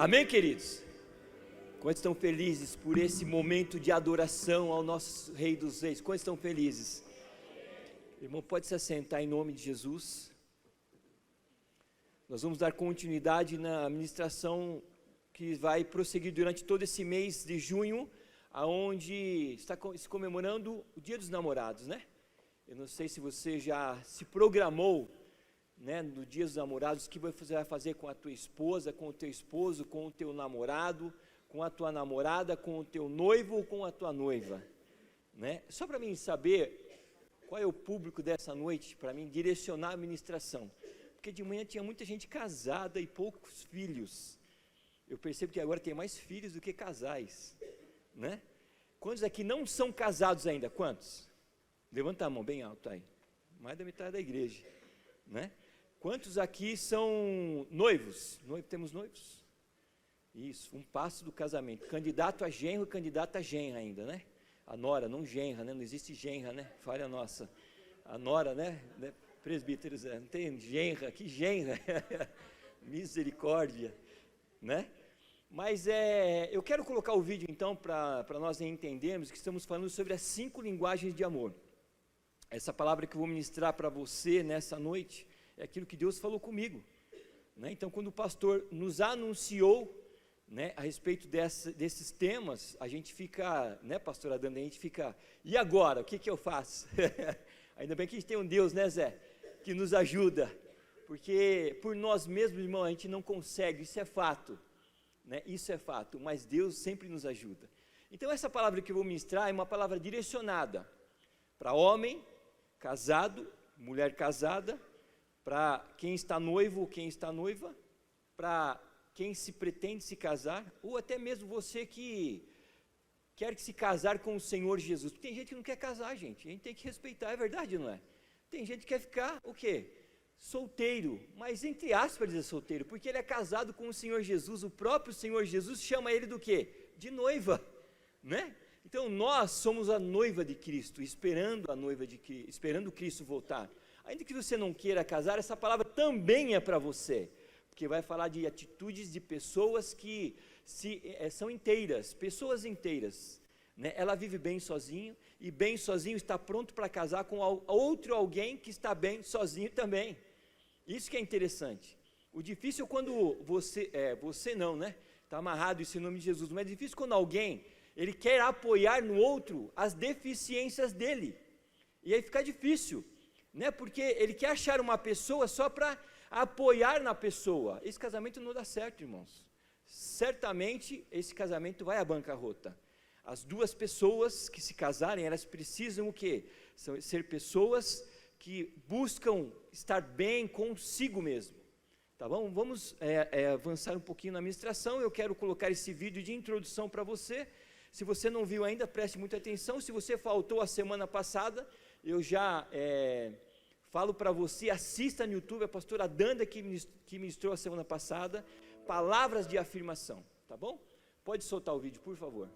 Amém, queridos? Quantos estão felizes por esse momento de adoração ao nosso Rei dos Reis? Quantos estão felizes? Irmão, pode se assentar em nome de Jesus. Nós vamos dar continuidade na ministração que vai prosseguir durante todo esse mês de junho, aonde está se comemorando o Dia dos Namorados, né? Eu não sei se você já se programou, né, no Dia dos Namorados, o que você vai fazer com a tua esposa, com o teu esposo, com o teu namorado, com a tua namorada, com o teu noivo ou com a tua noiva, né? Só para mim saber qual é o público dessa noite, para mim direcionar a ministração, porque de manhã tinha muita gente casada e poucos filhos. Eu percebo que agora tem mais filhos do que casais, né? Quantos aqui não são casados ainda? Quantos? Levanta a mão bem alto aí, mais da metade da igreja, né? Quantos aqui são noivos? Temos noivos? Isso, um passo do casamento. Candidato a genro e candidato a genra ainda, né? A nora, não genra, né? Não existe genra, né? Falha nossa. A nora, né? Presbíteros, não tem genra, que genra? Misericórdia, né? Mas eu quero colocar o vídeo então para nós entendermos que estamos falando sobre as 5 linguagens de amor. Essa palavra que eu vou ministrar para você nessa noite é aquilo que Deus falou comigo, né? Então, quando o pastor nos anunciou, né, a respeito desses temas, a gente fica, né, pastor Adão, a gente fica, e agora, o que eu faço? Ainda bem que a gente tem um Deus, né, Zé, que nos ajuda, porque por nós mesmos, irmão, a gente não consegue, isso é fato, né, isso é fato, mas Deus sempre nos ajuda. Então, essa palavra que eu vou ministrar é uma palavra direcionada para homem casado, mulher casada, para quem está noivo ou quem está noiva, para quem se pretende se casar, ou até mesmo você que quer se casar com o Senhor Jesus. Tem gente que não quer casar, gente, a gente tem que respeitar, é verdade, não é? Tem gente que quer ficar, o quê? Solteiro, mas entre aspas dizer solteiro, porque ele é casado com o Senhor Jesus, o próprio Senhor Jesus chama ele do quê? De noiva, né? Então nós somos a noiva de Cristo, esperando a noiva de Cristo, esperando Cristo voltar. Ainda que você não queira casar, essa palavra também é para você, porque vai falar de atitudes de pessoas que são inteiras, pessoas inteiras, né? Ela vive bem sozinho, e bem sozinho está pronto para casar com outro alguém que está bem sozinho também. Isso que é interessante. O difícil é quando você não, né? Está amarrado isso em nome de Jesus, mas é difícil quando alguém, ele quer apoiar no outro as deficiências dele, e aí fica difícil, né? Porque ele quer achar uma pessoa só para apoiar na pessoa. Esse casamento não dá certo, irmãos. Certamente esse casamento vai à bancarrota. As duas pessoas que se casarem, elas precisam o quê? Ser pessoas que buscam estar bem consigo mesmo, tá bom? Vamos avançar um pouquinho na ministração. Eu quero colocar esse vídeo de introdução para você. Se você não viu ainda, preste muita atenção. Se você faltou a semana passada, eu já falo para você, assista no YouTube, a pastora Danda que ministrou a semana passada, palavras de afirmação, tá bom? Pode soltar o vídeo, por favor.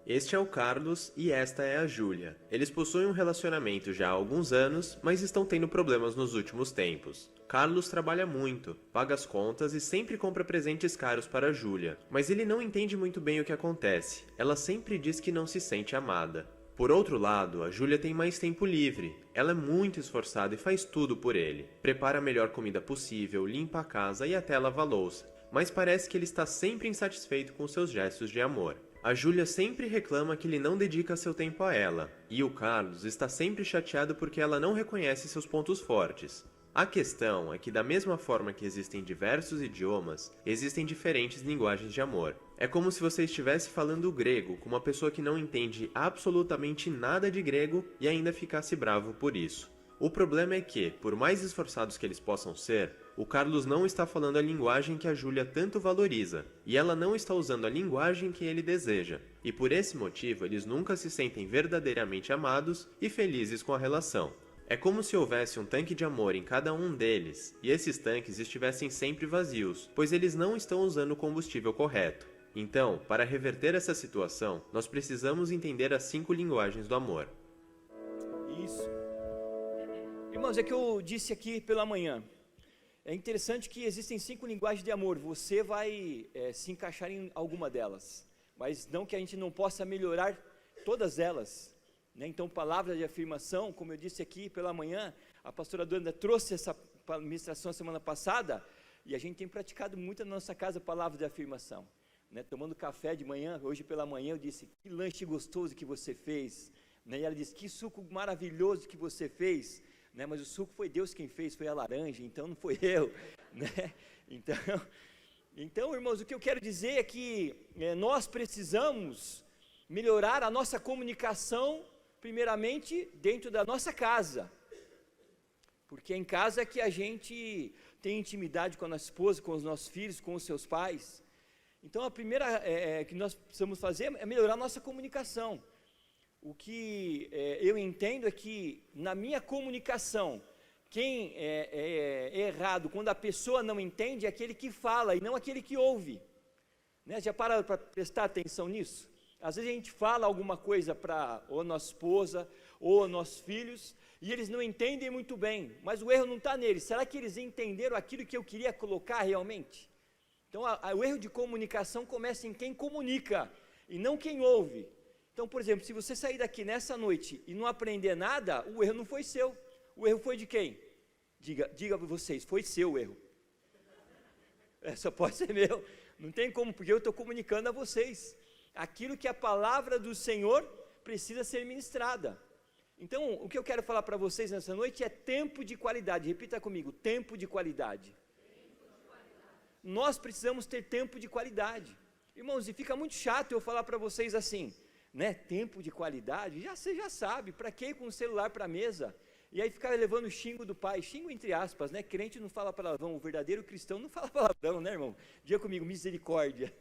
Este é o Carlos e esta é a Júlia. Eles possuem um relacionamento já há alguns anos, mas estão tendo problemas nos últimos tempos. Carlos trabalha muito, paga as contas e sempre compra presentes caros para a Júlia, mas ele não entende muito bem o que acontece. Ela sempre diz que não se sente amada. Por outro lado, a Júlia tem mais tempo livre. Ela é muito esforçada e faz tudo por ele. Prepara a melhor comida possível, limpa a casa e até lava a louça. Mas parece que ele está sempre insatisfeito com seus gestos de amor. A Júlia sempre reclama que ele não dedica seu tempo a ela, e o Carlos está sempre chateado porque ela não reconhece seus pontos fortes. A questão é que, da mesma forma que existem diversos idiomas, existem diferentes linguagens de amor. É como se você estivesse falando grego com uma pessoa que não entende absolutamente nada de grego e ainda ficasse bravo por isso. O problema é que, por mais esforçados que eles possam ser, o Carlos não está falando a linguagem que a Júlia tanto valoriza, e ela não está usando a linguagem que ele deseja. E por esse motivo, eles nunca se sentem verdadeiramente amados e felizes com a relação. É como se houvesse um tanque de amor em cada um deles, e esses tanques estivessem sempre vazios, pois eles não estão usando o combustível correto. Então, para reverter essa situação, nós precisamos entender as 5 linguagens do amor. Isso. Irmãos, é que eu disse aqui pela manhã, é interessante que existem 5 linguagens de amor, você vai se encaixar em alguma delas, mas não que a gente não possa melhorar todas elas, né? Então, palavra de afirmação, como eu disse aqui pela manhã, a pastora Duanda trouxe essa ministração semana passada, e a gente tem praticado muito na nossa casa palavra de afirmação, né? Tomando café de manhã, hoje pela manhã eu disse, que lanche gostoso que você fez, né? E ela disse, que suco maravilhoso que você fez, né? Mas o suco foi Deus quem fez, foi a laranja, então não foi eu, né? Então, irmãos, o que eu quero dizer é que nós precisamos melhorar a nossa comunicação, primeiramente, dentro da nossa casa, porque é em casa que a gente tem intimidade com a nossa esposa, com os nossos filhos, com os seus pais. Então, a primeira que nós precisamos fazer é melhorar a nossa comunicação. O que eu entendo é que, na minha comunicação, quem é errado quando a pessoa não entende é aquele que fala e não aquele que ouve, né? Já pararam para prestar atenção nisso? Às vezes a gente fala alguma coisa para ou nossa esposa ou nossos filhos e eles não entendem muito bem, mas o erro não está neles. Será que eles entenderam aquilo que eu queria colocar realmente? Então o erro de comunicação começa em quem comunica e não quem ouve. Então, por exemplo, se você sair daqui nessa noite e não aprender nada, o erro não foi seu. O erro foi de quem? Diga para vocês, foi seu o erro. Só pode ser meu. Não tem como, porque eu estou comunicando a vocês aquilo que a palavra do Senhor precisa ser ministrada. Então, o que eu quero falar para vocês nessa noite é tempo de qualidade. Repita comigo, tempo de qualidade. Nós precisamos ter tempo de qualidade. Irmãos, e fica muito chato eu falar para vocês assim, né? Tempo de qualidade, você já sabe, para que ir com o celular para a mesa? E aí ficar levando o xingo do pai, xingo entre aspas, né? Crente não fala palavrão, o verdadeiro cristão não fala palavrão, né, irmão? Diga comigo, misericórdia.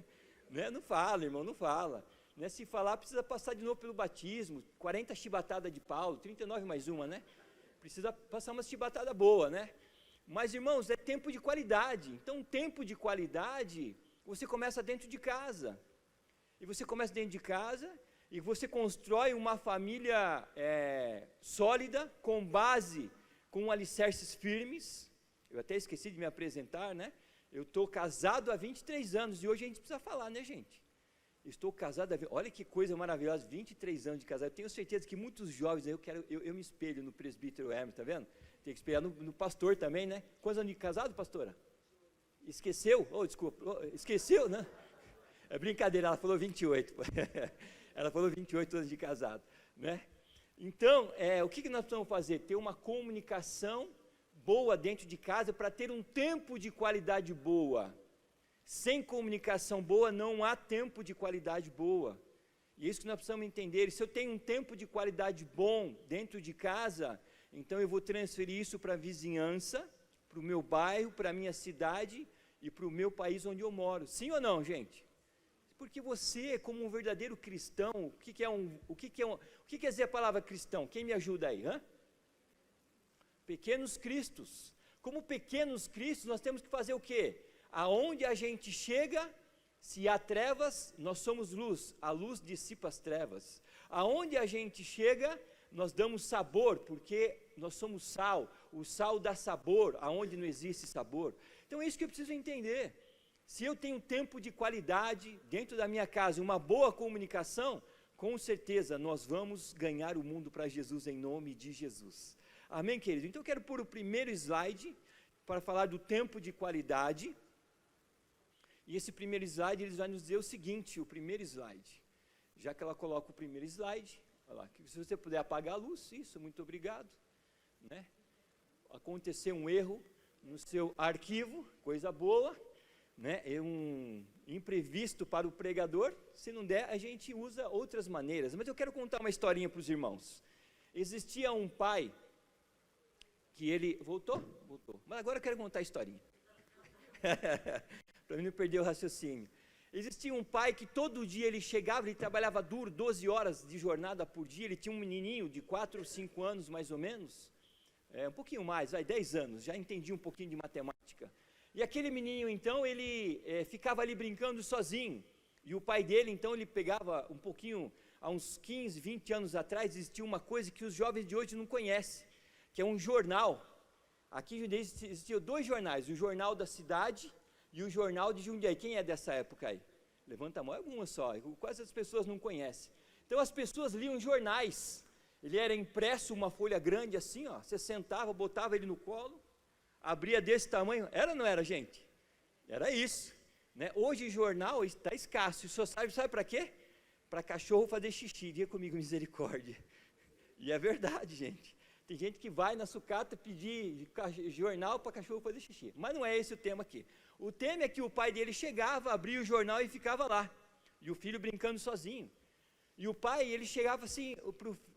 Né? Não fala, irmão, não fala. Né? Se falar, precisa passar de novo pelo batismo, 40 chibatadas de Paulo, 39 mais uma, né? Precisa passar uma chibatada boa, né? Mas, irmãos, é tempo de qualidade. Então, tempo de qualidade, você começa dentro de casa. E você começa dentro de casa e você constrói uma família sólida, com base, com alicerces firmes. Eu até esqueci de me apresentar, né? Eu estou casado há 23 anos e hoje a gente precisa falar, né, gente? Estou casado olha que coisa maravilhosa, 23 anos de casado. Eu tenho certeza que muitos jovens, eu me espelho no presbítero Hermes, tá vendo? Tem que espelhar no pastor também, né? Quantos anos de casado, pastora? Esqueceu? Oh, desculpa, esqueceu, né? É brincadeira, ela falou 28. Ela falou 28 anos de casado, né? Então, o que nós precisamos fazer? Ter uma comunicação boa dentro de casa para ter um tempo de qualidade boa. Sem comunicação boa não há tempo de qualidade boa. E é isso que nós precisamos entender. E se eu tenho um tempo de qualidade bom dentro de casa, então eu vou transferir isso para a vizinhança, para o meu bairro, para a minha cidade e para o meu país onde eu moro. Sim ou não, gente? Porque você, como um verdadeiro cristão, o que quer dizer a palavra cristão? Quem me ajuda aí? Pequenos cristos. Como pequenos cristos, nós temos que fazer o quê? Aonde a gente chega, se há trevas, nós somos luz. A luz dissipa as trevas. Aonde a gente chega, nós damos sabor, porque nós somos sal. O sal dá sabor, aonde não existe sabor. Então é isso que eu preciso entender. Se eu tenho tempo de qualidade dentro da minha casa, uma boa comunicação, com certeza nós vamos ganhar o mundo para Jesus em nome de Jesus. Amém, querido? Então eu quero pôr o primeiro slide para falar do tempo de qualidade. E esse primeiro slide, ele vai nos dizer o seguinte, o primeiro slide. Já que ela coloca o primeiro slide, olha lá, que se você puder apagar a luz, isso, muito obrigado. Né? Aconteceu um erro no seu arquivo, coisa boa, né? É um imprevisto para o pregador, se não der, a gente usa outras maneiras. Mas eu quero contar uma historinha para os irmãos. Existia um pai que ele... Voltou? Mas agora eu quero contar a historinha. Para mim não perder o raciocínio. Existia um pai que todo dia ele chegava, ele trabalhava duro, 12 horas de jornada por dia, ele tinha um menininho de 4 ou 5 anos mais ou menos, um pouquinho mais, 10 anos, já entendia um pouquinho de matemática. E aquele menininho então, ele ficava ali brincando sozinho, e o pai dele então, ele pegava um pouquinho, há uns 15, 20 anos atrás, existia uma coisa que os jovens de hoje não conhecem, que é um jornal. Aqui em Jundiaí existiam 2 jornais, o Jornal da Cidade e o Jornal de Jundiaí. Quem é dessa época aí? Levanta a mão, algumas só, quase as pessoas não conhecem. Então as pessoas liam jornais, ele era impresso uma folha grande assim, ó, você sentava, botava ele no colo, abria desse tamanho, era ou não era, gente? Era isso, né? Hoje jornal está escasso, só sabe para quê? Para cachorro fazer xixi, diga comigo misericórdia. E é verdade, gente. Tem gente que vai na sucata pedir jornal para cachorro fazer xixi. Mas não é esse o tema aqui. O tema é que o pai dele chegava, abria o jornal e ficava lá. E o filho brincando sozinho. E o pai, ele chegava assim,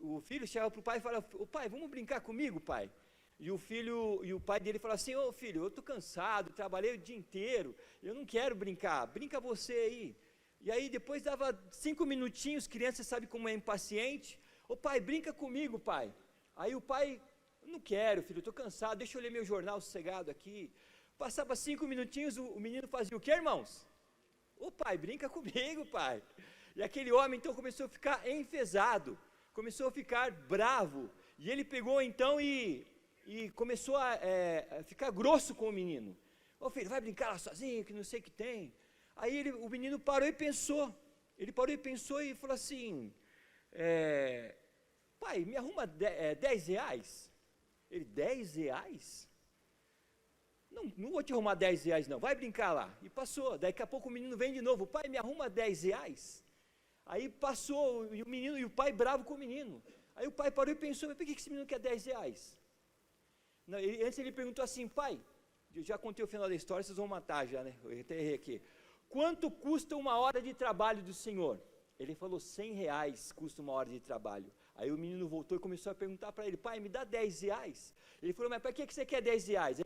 o filho chegava para o pai e falava, pai, vamos brincar comigo, pai? E o pai dele falava assim, ô filho, eu estou cansado, trabalhei o dia inteiro, eu não quero brincar, brinca você aí. E aí depois dava 5 minutinhos, criança sabe como é impaciente, ô pai, brinca comigo, pai. Aí o pai, não quero, filho, estou cansado, deixa eu ler meu jornal sossegado aqui. Passava 5 minutinhos, o menino fazia o quê, irmãos? Ô pai, brinca comigo, pai. E aquele homem então começou a ficar enfesado, começou a ficar bravo. E ele pegou então e começou a ficar grosso com o menino. Ô filho, vai brincar lá sozinho, que não sei o que tem. Aí o menino parou e pensou. Ele parou e pensou e falou assim, pai, me arruma 10 reais? Ele, 10 reais? Não vou te arrumar 10 reais não, vai brincar lá. E passou, daqui a pouco o menino vem de novo, pai, me arruma 10 reais? Aí passou, e o pai bravo com o menino. Aí o pai parou e pensou, mas por que esse menino quer 10 reais? Não, antes ele perguntou assim, pai, eu já contei o final da história, vocês vão matar já, né? Eu até errei aqui. Quanto custa uma hora de trabalho do senhor? Ele falou, 100 reais custa uma hora de trabalho. Aí o menino voltou e começou a perguntar para ele, pai, me dá 10 reais? Ele falou, mas para que você quer 10 reais?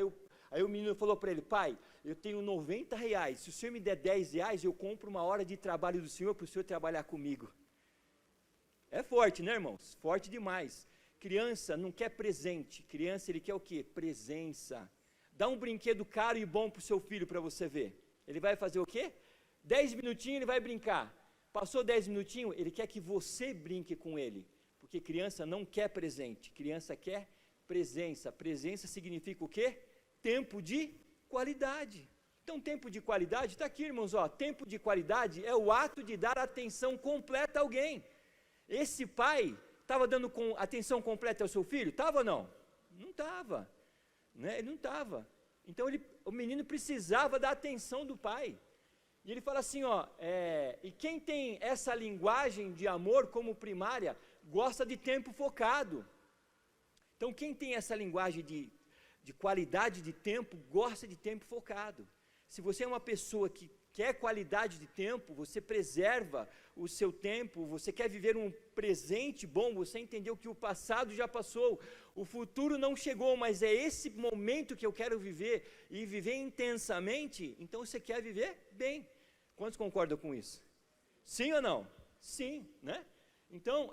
Aí o menino falou para ele, pai, eu tenho 90 reais, se o senhor me der 10 reais, eu compro uma hora de trabalho do senhor para o senhor trabalhar comigo. É forte, né, irmãos? Forte demais. Criança não quer presente, criança ele quer o quê? Presença. Dá um brinquedo caro e bom para o seu filho para você ver. Ele vai fazer o quê? 10 minutinhos ele vai brincar. Passou 10 minutinhos, ele quer que você brinque com ele. Porque criança não quer presente, criança quer presença. Presença significa o quê? Tempo de qualidade. Então, tempo de qualidade, está aqui, irmãos, ó, tempo de qualidade é o ato de dar atenção completa a alguém. Esse pai estava dando atenção completa ao seu filho? Estava ou não? Não estava, né? Ele não estava. Então, o menino precisava da atenção do pai. E ele fala assim, ó, e quem tem essa linguagem de amor como primária, gosta de tempo focado. Então, quem tem essa linguagem de qualidade de tempo, gosta de tempo focado. Se você é uma pessoa que quer qualidade de tempo, você preserva o seu tempo, você quer viver um presente bom, você entendeu que o passado já passou, o futuro não chegou, mas é esse momento que eu quero viver, e viver intensamente, então você quer viver bem. Quantos concordam com isso? Sim ou não? Sim, né? Então,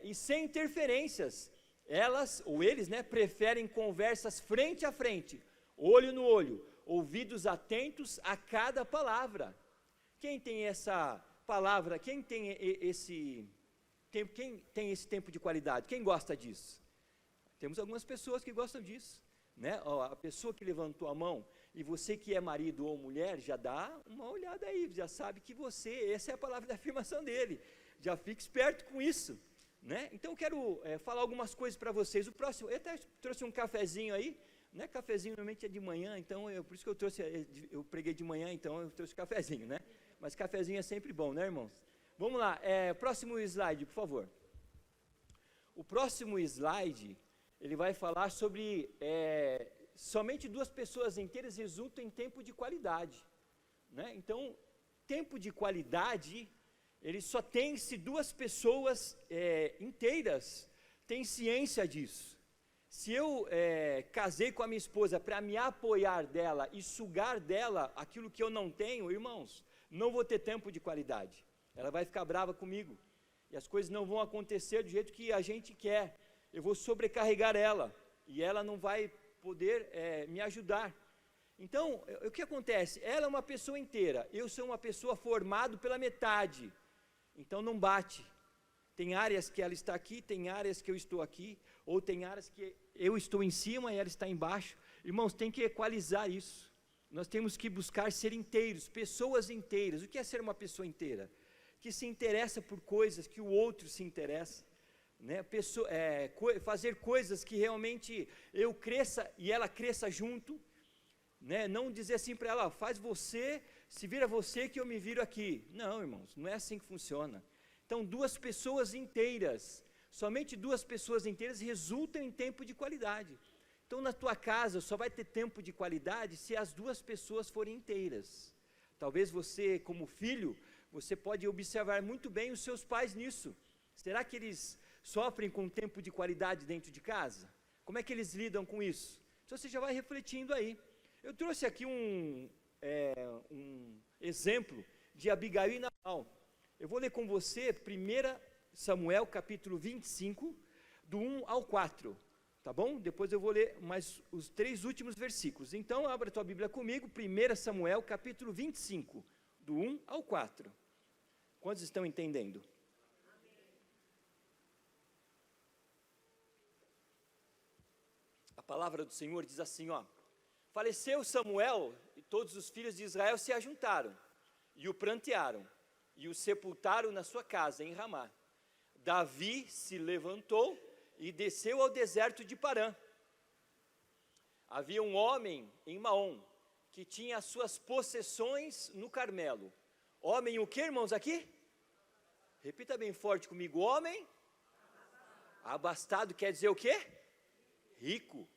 e sem interferências, elas, ou eles, né, preferem conversas frente a frente, olho no olho, ouvidos atentos a cada palavra. Quem tem essa palavra, quem tem esse tempo de qualidade? Quem gosta disso? Temos algumas pessoas que gostam disso, né? A pessoa que levantou a mão, e você que é marido ou mulher, já dá uma olhada aí, já sabe que essa é a palavra da afirmação dele, já fica esperto com isso. Né? Então eu quero falar algumas coisas para vocês. O próximo, eu até trouxe um cafezinho aí, né? Cafezinho normalmente é de manhã, então por isso que eu preguei de manhã, então eu trouxe cafezinho, né? Mas cafezinho é sempre bom, né, irmãos? Vamos lá, próximo slide, por favor. O próximo slide, ele vai falar sobre somente 2 pessoas inteiras resultam em tempo de qualidade, né? Então, tempo de qualidade, ele só tem se 2 pessoas inteiras têm ciência disso. Se eu casei com a minha esposa para me apoiar dela e sugar dela aquilo que eu não tenho, irmãos, não vou ter tempo de qualidade. Ela vai ficar brava comigo. E as coisas não vão acontecer do jeito que a gente quer. Eu vou sobrecarregar ela. E ela não vai poder me ajudar. Então, o que acontece? Ela é uma pessoa inteira. Eu sou uma pessoa formado pela metade. Então não bate. Tem áreas que ela está aqui, tem áreas que eu estou aqui, ou tem áreas que eu estou em cima e ela está embaixo. Irmãos, tem que equalizar isso. Nós temos que buscar ser inteiros, pessoas inteiras. O que é ser uma pessoa inteira? Que se interessa por coisas que o outro se interessa, né? Fazer coisas que realmente eu cresça e ela cresça junto, né? Não dizer assim para ela, faz você, se vira você que eu me viro aqui. Não, irmãos, não é assim que funciona. Então, duas pessoas inteiras, somente duas pessoas inteiras resultam em tempo de qualidade. Então, na tua casa só vai ter tempo de qualidade se as duas pessoas forem inteiras. Talvez você, como filho, você pode observar muito bem os seus pais nisso. Será que eles sofrem com tempo de qualidade dentro de casa? Como é que eles lidam com isso? Então, você já vai refletindo aí. Eu trouxe aqui um exemplo de Abigail e Nabal. Eu vou ler com você 1 Samuel capítulo 25, do 1 ao 4. Tá bom? Depois eu vou ler mais os 3 últimos versículos. Então, abra a tua Bíblia comigo, 1 Samuel, capítulo 25, do 1 ao 4. Quantos estão entendendo? A palavra do Senhor diz assim, ó: faleceu Samuel, e todos os filhos de Israel se ajuntaram, e o prantearam, e o sepultaram na sua casa, em Ramá. Davi se levantou e desceu ao deserto de Parã. Havia um homem em Maom, que tinha as suas possessões no Carmelo. Homem o que, irmãos, aqui? Repita bem forte comigo, homem abastado quer dizer o quê? Rico,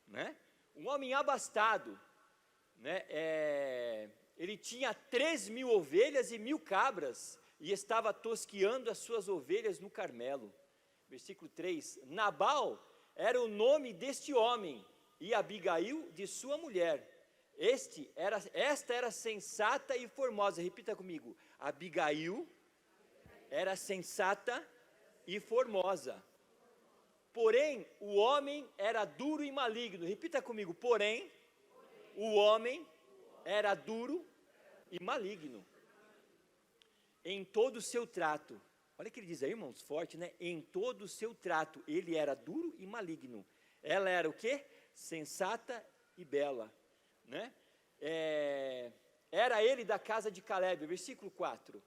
né? Um homem abastado, né? Ele tinha 3.000 ovelhas e 1.000 cabras, e estava tosqueando as suas ovelhas no Carmelo. Versículo 3, Nabal era o nome deste homem, e Abigail de sua mulher. Esta era sensata e formosa. Repita comigo, Abigail era sensata e formosa. Porém, o homem era duro e maligno. Repita comigo, porém, o homem era duro e maligno em todo o seu trato. Olha o que ele diz aí, irmãos, forte, né? Em todo o seu trato, ele era duro e maligno. Ela era o quê? Sensata e bela, né? Era ele da casa de Caleb, versículo 4.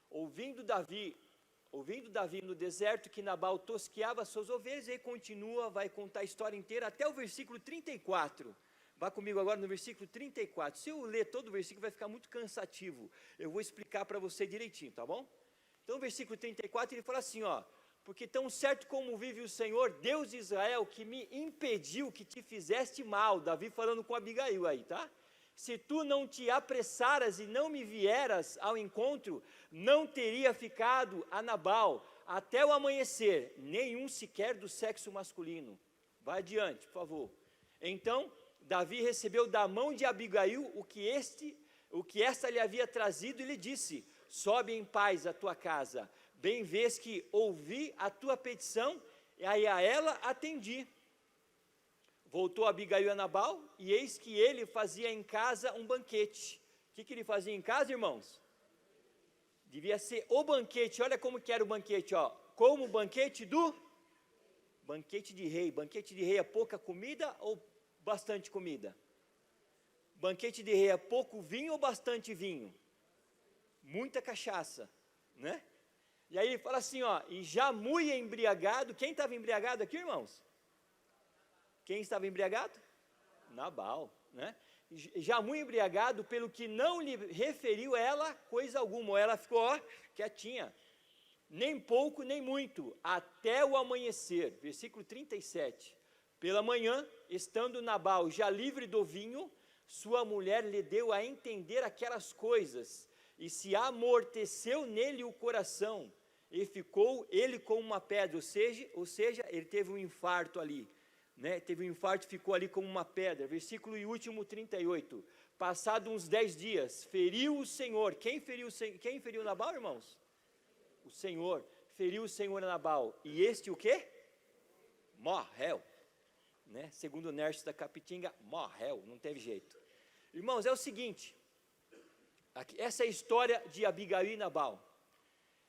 Ouvindo Davi no deserto que Nabal tosqueava suas ovelhas, e aí continua, vai contar a história inteira até o versículo 34. Vá comigo agora no versículo 34. Se eu ler todo o versículo vai ficar muito cansativo. Eu vou explicar para você direitinho, tá bom? Então, no versículo 34, ele fala assim, ó: porque tão certo como vive o Senhor, Deus de Israel, que me impediu que te fizeste mal. Davi falando com Abigail aí, tá? Se tu não te apressaras e não me vieras ao encontro, não teria ficado a Nabal até o amanhecer, nenhum sequer do sexo masculino. Vai adiante, por favor. Então, Davi recebeu da mão de Abigail o que esta lhe havia trazido, e lhe disse: sobe em paz à tua casa, bem vês que ouvi a tua petição, e aí a ela atendi. Voltou Abigail a Nabal, e eis que ele fazia em casa um banquete. O que ele fazia em casa, irmãos? Devia ser o banquete. Olha como que era o banquete, ó. Como o banquete do banquete de rei. Banquete de rei é pouca comida ou bastante comida? Banquete de rei é pouco vinho ou bastante vinho? Muita cachaça, né? E aí ele fala assim, ó: e já muito embriagado. Quem estava embriagado aqui, irmãos? Quem estava embriagado? Nabal, né? Já muito embriagado, pelo que não lhe referiu ela coisa alguma. Ela ficou, ó, quietinha, nem pouco nem muito, até o amanhecer. Versículo 37. Pela manhã, estando Nabal já livre do vinho, sua mulher lhe deu a entender aquelas coisas, e se amorteceu nele o coração, e ficou ele como uma pedra. Ou seja, ele teve um infarto ali, né? Teve um infarto e ficou ali como uma pedra. Versículo e último 38. Passado uns 10 dias, feriu o Senhor. Quem feriu Nabal, irmãos? O Senhor. Feriu o Senhor a Nabal. E este o quê? Morreu. Né? Segundo o Nércio da Capitinga, morreu. Não teve jeito. Irmãos, é o seguinte. Essa é a história de Abigail e Nabal.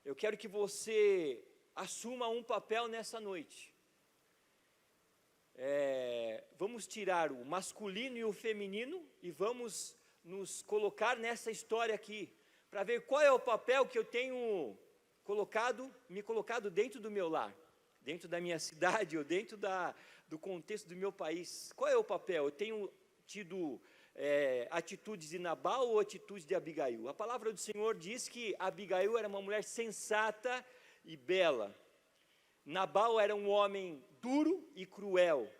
Eu quero que você assuma um papel nessa noite. vamos tirar o masculino e o feminino e vamos nos colocar nessa história aqui, para ver qual é o papel que eu tenho me colocado dentro do meu lar, dentro da minha cidade ou dentro do contexto do meu país. Qual é o papel? Eu tenho tido atitudes de Nabal ou atitudes de Abigail? A palavra do Senhor diz que Abigail era uma mulher sensata e bela. Nabal era um homem duro e cruel,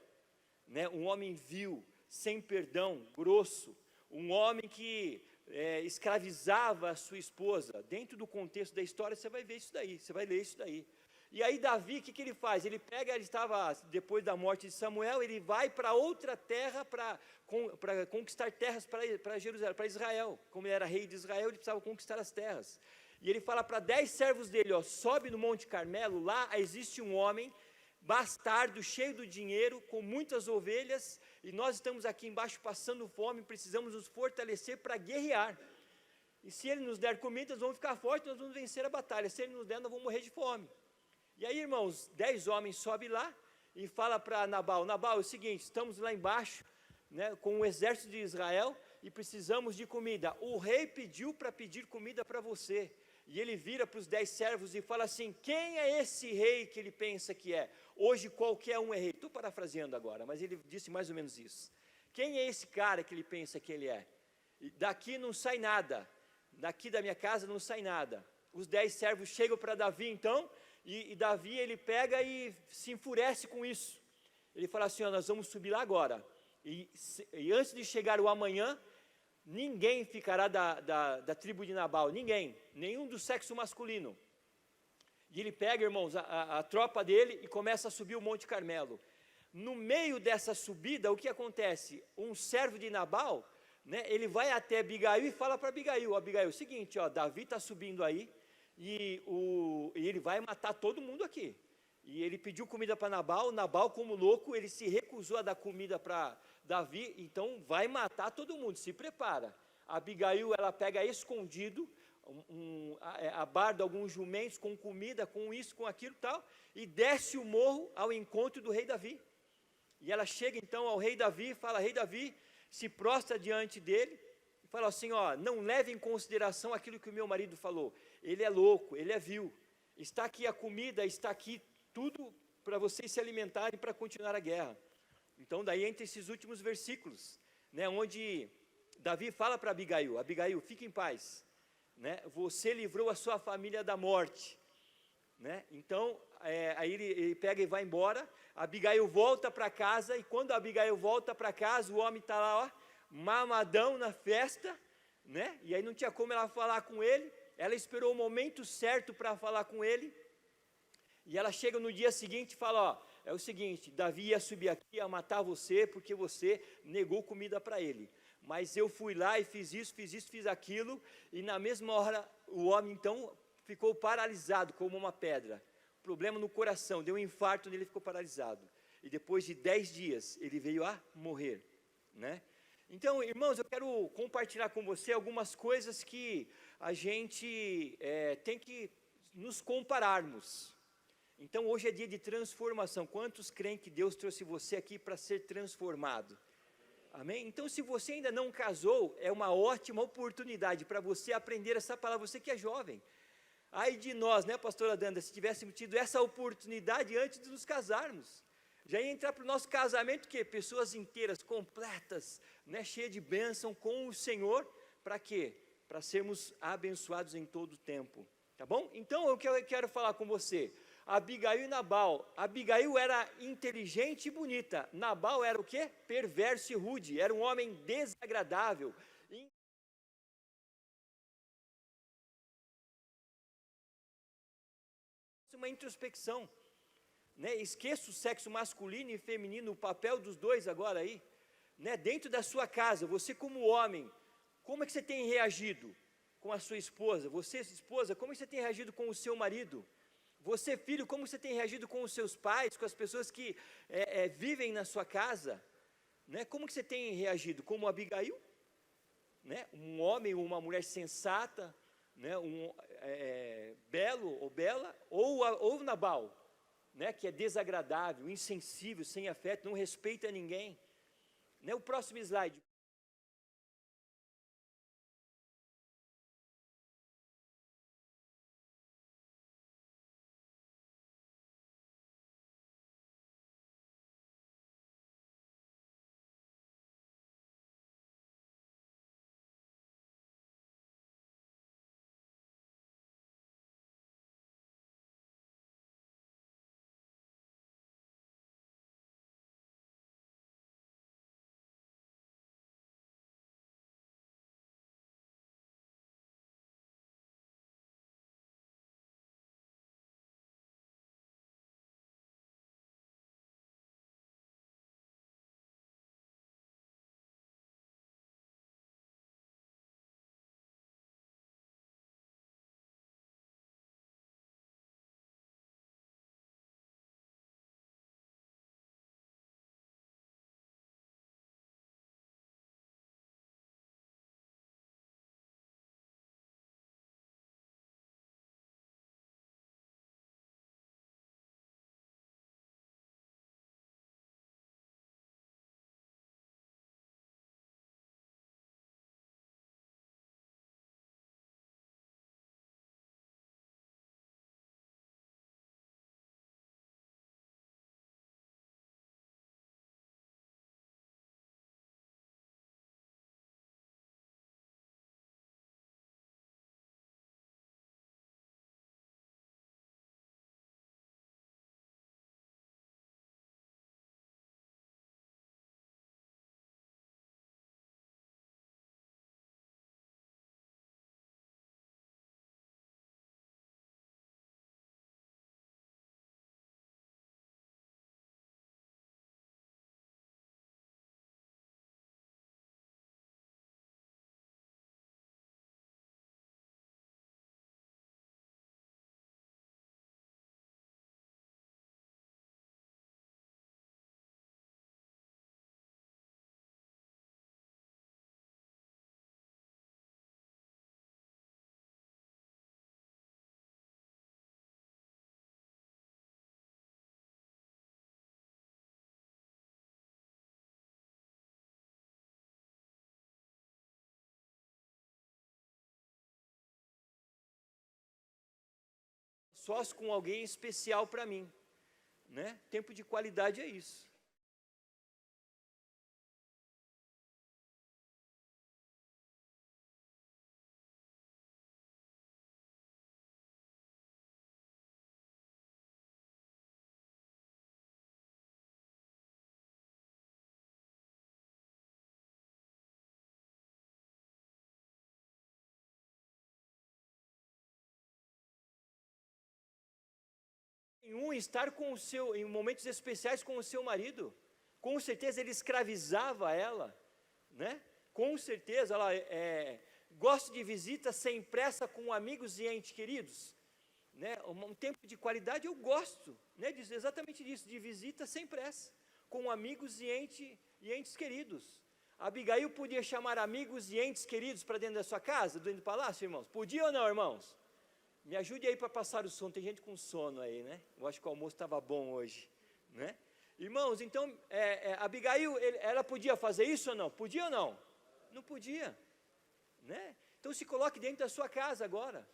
né? Um homem vil, sem perdão, grosso, um homem que escravizava a sua esposa. Dentro do contexto da história você vai ver isso daí, você vai ler isso daí. E aí Davi, o que ele faz? Ele estava, depois da morte de Samuel, ele vai para outra terra para conquistar terras para Jerusalém, para Israel. Como ele era rei de Israel, ele precisava conquistar as terras. E ele fala para 10 servos dele, sobe no Monte Carmelo, lá existe um homem bastardo, cheio do dinheiro, com muitas ovelhas, e nós estamos aqui embaixo passando fome, precisamos nos fortalecer para guerrear. E se ele nos der comida, nós vamos ficar fortes, nós vamos vencer a batalha. Se ele nos der, nós vamos morrer de fome. E aí, irmãos, 10 homens sobem lá e fala para Nabal, é o seguinte, estamos lá embaixo, né, com o exército de Israel, e precisamos de comida. O rei pediu para pedir comida para você. E ele vira para os 10 servos e fala assim, quem é esse rei que ele pensa que é? Hoje qualquer um é rei. Estou parafraseando agora, mas ele disse mais ou menos isso. Quem é esse cara que ele pensa que ele é? Daqui não sai nada, daqui da minha casa não sai nada. Os 10 servos chegam para Davi então, e Davi ele pega e se enfurece com isso. Ele fala assim, nós vamos subir lá agora, e antes de chegar o amanhã, ninguém ficará da tribo de Nabal, ninguém, nenhum do sexo masculino. E ele pega, irmãos, a tropa dele e começa a subir o Monte Carmelo. No meio dessa subida, o que acontece? Um servo de Nabal, né, ele vai até Abigail e fala para Abigail, é o seguinte, Davi está subindo aí, e ele vai matar todo mundo aqui. E ele pediu comida para Nabal, como louco, ele se recusou a dar comida para Davi, então vai matar todo mundo, se prepara. Abigail, ela pega escondido, abarda alguns jumentos com comida, com isso, com aquilo e tal, e desce o morro ao encontro do rei Davi. E ela chega então ao rei Davi, fala, rei Davi, se prostra diante dele, e fala assim, não leve em consideração aquilo que o meu marido falou, ele é louco, ele é vil, está aqui a comida, está aqui tudo para vocês se alimentarem para continuar a guerra. Então daí entre esses últimos versículos, né, onde Davi fala para Abigail, fique em paz, né, você livrou a sua família da morte, né, então aí ele pega e vai embora, Abigail volta para casa, e quando Abigail volta para casa, o homem está lá, mamadão na festa, né, e aí não tinha como ela falar com ele, ela esperou o momento certo para falar com ele, e ela chega no dia seguinte e fala, é o seguinte, Davi ia subir aqui, ia matar você, porque você negou comida para ele, mas eu fui lá e fiz isso, fiz aquilo, e na mesma hora, o homem então ficou paralisado como uma pedra, problema no coração, deu um infarto nele, ficou paralisado, e depois de 10 dias, ele veio a morrer, né? Então, irmãos, eu quero compartilhar com você algumas coisas que a gente tem que nos compararmos. Então, hoje é dia de transformação. Quantos creem que Deus trouxe você aqui para ser transformado? Amém? Então, se você ainda não casou, é uma ótima oportunidade para você aprender essa palavra. Você que é jovem. Ai de nós, né, pastora Danda, se tivéssemos tido essa oportunidade antes de nos casarmos. Já ia entrar para o nosso casamento, que pessoas inteiras, completas, né, cheias de bênção com o Senhor. Para quê? Para sermos abençoados em todo o tempo. Tá bom? Então, eu quero falar com você. Abigail e Nabal. Abigail era inteligente e bonita. Nabal era o quê? Perverso e rude. Era um homem desagradável. Uma introspecção, né? Esqueça o sexo masculino e feminino, o papel dos dois agora aí, né? Dentro da sua casa, você como homem, como é que você tem reagido com a sua esposa? Você, esposa, como é que você tem reagido com o seu marido? Você, filho, como você tem reagido com os seus pais, com as pessoas que vivem na sua casa? Né? Como que você tem reagido? Como Abigail? Né? Um homem ou uma mulher sensata, né? Belo ou bela? Ou Nabal? né, que é desagradável, insensível, sem afeto, não respeita ninguém. Né? O próximo slide. Sós com alguém especial para mim, né? Tempo de qualidade é isso. Estar com o seu, em momentos especiais com o seu marido, com certeza ele escravizava ela, né? Com certeza ela gosta de visita sem pressa com amigos e entes queridos, né? Um tempo de qualidade eu gosto, né? Exatamente disso, de visita sem pressa, com amigos e entes queridos. Abigail podia chamar amigos e entes queridos para dentro da sua casa, dentro do palácio, irmãos? Podia ou não, irmãos? Me ajude aí para passar o sono, tem gente com sono aí, né? Eu acho que o almoço estava bom hoje, né? Irmãos, então, Abigail, ela podia fazer isso ou não? Podia ou não? Não podia, né? Então se coloque dentro da sua casa agora,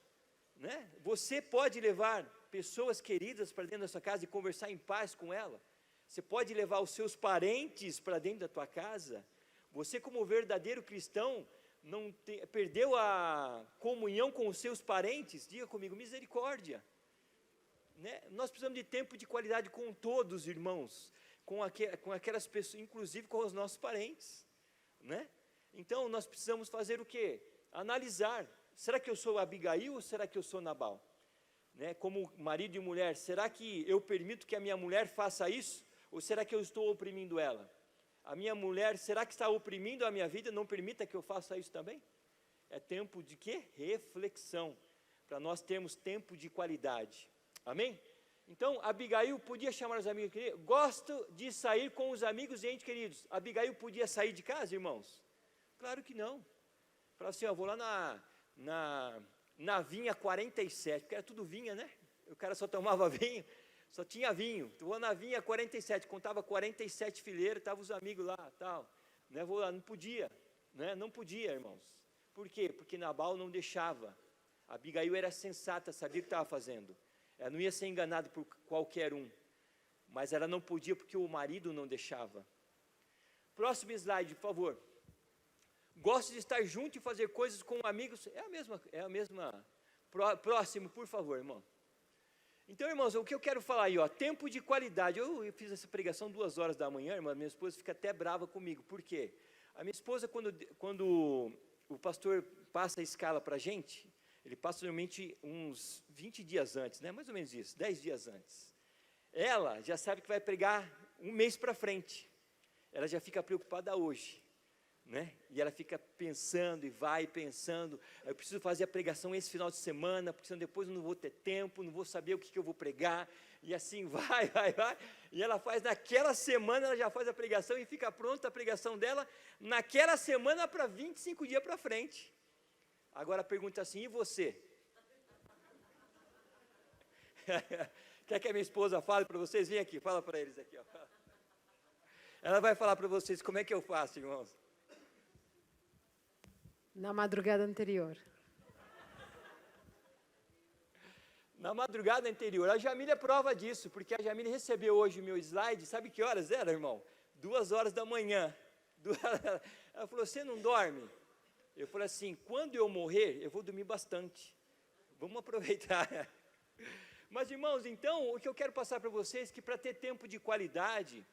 né? Você pode levar pessoas queridas para dentro da sua casa e conversar em paz com ela. Você pode levar os seus parentes para dentro da tua casa. Você, como verdadeiro cristão, perdeu a comunhão com os seus parentes? Diga comigo, misericórdia, né? Nós precisamos de tempo de qualidade com todos, irmãos, com aquelas pessoas, inclusive com os nossos parentes, né? Então nós precisamos fazer o quê? Analisar, será que eu sou Abigail ou será que eu sou Nabal? Né? Como marido e mulher, será que eu permito que a minha mulher faça isso? Ou será que eu estou oprimindo ela? A minha mulher, será que está oprimindo a minha vida? Não permita que eu faça isso também? É tempo de quê? Reflexão, para nós termos tempo de qualidade, amém? Então, Abigail podia chamar os amigos queridos, gosto de sair com os amigos e entes queridos. Abigail podia sair de casa, irmãos? Claro que não. Falava assim, vou lá na vinha 47, porque era tudo vinha, né? O cara só tomava vinho. Só tinha vinho. Vou na vinha 47, contava 47 fileiras, estavam os amigos lá, tal. Né, vou lá, não podia, né, não podia, irmãos. Por quê? Porque Nabal não deixava. Abigail era sensata, sabia o que estava fazendo. Ela não ia ser enganada por qualquer um. Mas ela não podia porque o marido não deixava. Próximo slide, por favor. Gosto de estar junto e fazer coisas com amigos. É a mesma. Próximo, por favor, irmão. Então, irmãos, o que eu quero falar aí, ó, tempo de qualidade. Eu fiz essa pregação 2 horas da manhã, irmã, minha esposa fica até brava comigo. Por quê? A minha esposa, quando o pastor passa a escala para a gente, ele passa normalmente uns 20 dias antes, né? Mais ou menos isso, 10 dias antes. Ela já sabe que vai pregar um mês para frente. Ela já fica preocupada hoje. Né? E ela fica pensando e vai pensando, eu preciso fazer a pregação esse final de semana, porque senão depois eu não vou ter tempo, não vou saber o que eu vou pregar, e assim vai, e ela faz naquela semana, ela já faz a pregação e fica pronta a pregação dela, naquela semana para 25 dias para frente. Agora a pergunta assim, e você? Quer que a minha esposa fale para vocês? Vem aqui, fala para eles aqui, ó. Ela vai falar para vocês como é que eu faço, irmãos. Na madrugada anterior. Na madrugada anterior. A Jamília é prova disso, porque a Jamília recebeu hoje o meu slide, sabe que horas era, irmão? 2 horas da manhã. Ela falou, você não dorme? Eu falei assim, quando eu morrer, eu vou dormir bastante. Vamos aproveitar. Mas, irmãos, então, o que eu quero passar para vocês é que para ter tempo de qualidade,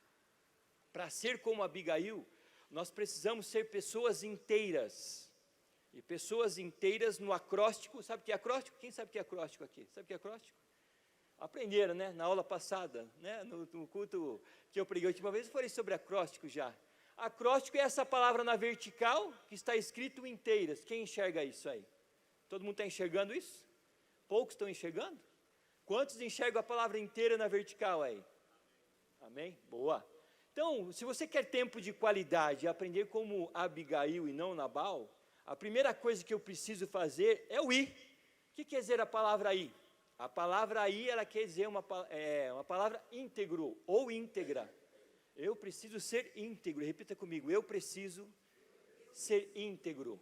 para ser como Abigail, nós precisamos ser pessoas inteiras. E pessoas inteiras no acróstico. Sabe o que é acróstico? Quem sabe o que é acróstico aqui? Sabe o que é acróstico? Aprenderam, né? Na aula passada, né? No culto que eu preguei a última vez, eu falei sobre acróstico já. Acróstico é essa palavra na vertical, que está escrito inteiras. Quem enxerga isso aí? Todo mundo está enxergando isso? Poucos estão enxergando? Quantos enxergam a palavra inteira na vertical aí? Amém? Boa. Então, se você quer tempo de qualidade, aprender como Abigail e não Nabal, a primeira coisa que eu preciso fazer é o ir. O que quer dizer a palavra ir? A palavra ir, ela quer dizer uma palavra íntegro ou íntegra. Eu preciso ser íntegro. Repita comigo, eu preciso ser íntegro.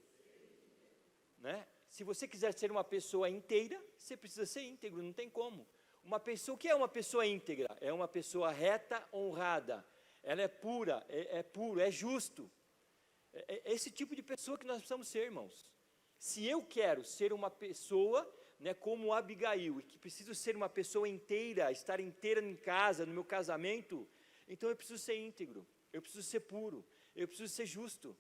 Né? Se você quiser ser uma pessoa inteira, você precisa ser íntegro, não tem como. O que é uma pessoa íntegra? É uma pessoa reta, honrada. Ela é pura, é puro, é justo. É esse tipo de pessoa que nós precisamos ser, irmãos. Se eu quero ser uma pessoa, né, como Abigail, e que preciso ser uma pessoa inteira, estar inteira em casa, no meu casamento, então eu preciso ser íntegro, eu preciso ser puro, eu preciso ser justo.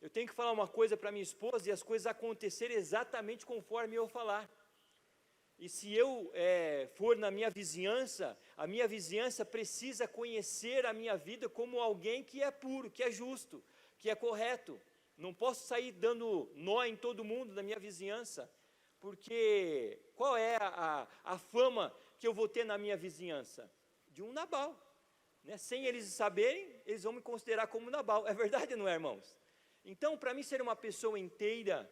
Eu tenho que falar uma coisa para minha esposa e as coisas acontecerem exatamente conforme eu falar. E se eu for na minha vizinhança, a minha vizinhança precisa conhecer a minha vida como alguém que é puro, que é justo, que é correto. Não posso sair dando nó em todo mundo da minha vizinhança, porque qual é a fama que eu vou ter na minha vizinhança? De um Nabal, né? Sem eles saberem, eles vão me considerar como Nabal. É verdade ou não é, irmãos? Então, para mim ser uma pessoa inteira,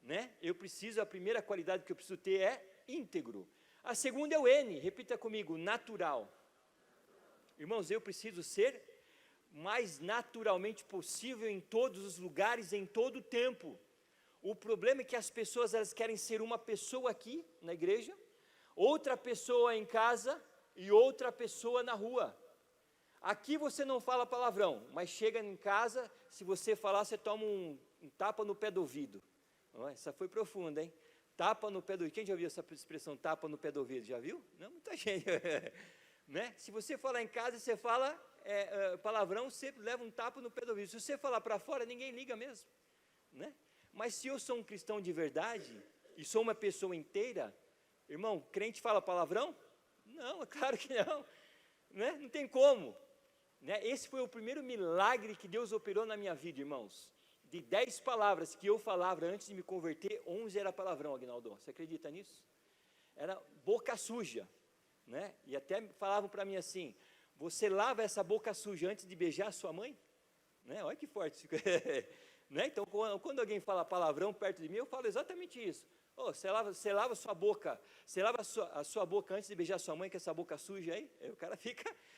né, a primeira qualidade que eu preciso ter é íntegro. A segunda é o N, repita comigo, natural. Irmãos, eu preciso ser mais naturalmente possível em todos os lugares, em todo o tempo. O problema é que as pessoas, elas querem ser uma pessoa aqui na igreja, outra pessoa em casa e outra pessoa na rua. Aqui você não fala palavrão, mas chega em casa, se você falar, você toma um tapa no pé do ouvido. Essa foi profunda, hein? Tapa no pé do ouvido. Quem já viu essa expressão, tapa no pé do ouvido? Já viu? Não, muita gente. Né? Se você falar em casa, você fala palavrão, você leva um tapa no pé do ouvido. Se você falar para fora, ninguém liga mesmo. Né? Mas se eu sou um cristão de verdade, e sou uma pessoa inteira, irmão, crente fala palavrão? Não, é claro que não. Né? Não tem como. Né? Esse foi o primeiro milagre que Deus operou na minha vida, irmãos. De 10 palavras que eu falava antes de me converter, 11 era palavrão, Aguinaldo. Você acredita nisso? Era boca suja. Né? E até falavam para mim assim, você lava essa boca suja antes de beijar a sua mãe? Né? Olha que forte. Né? Então, quando alguém fala palavrão perto de mim, eu falo exatamente isso. Oh, você lava sua boca, você lava a sua boca antes de beijar sua mãe, com essa boca suja aí? Aí o cara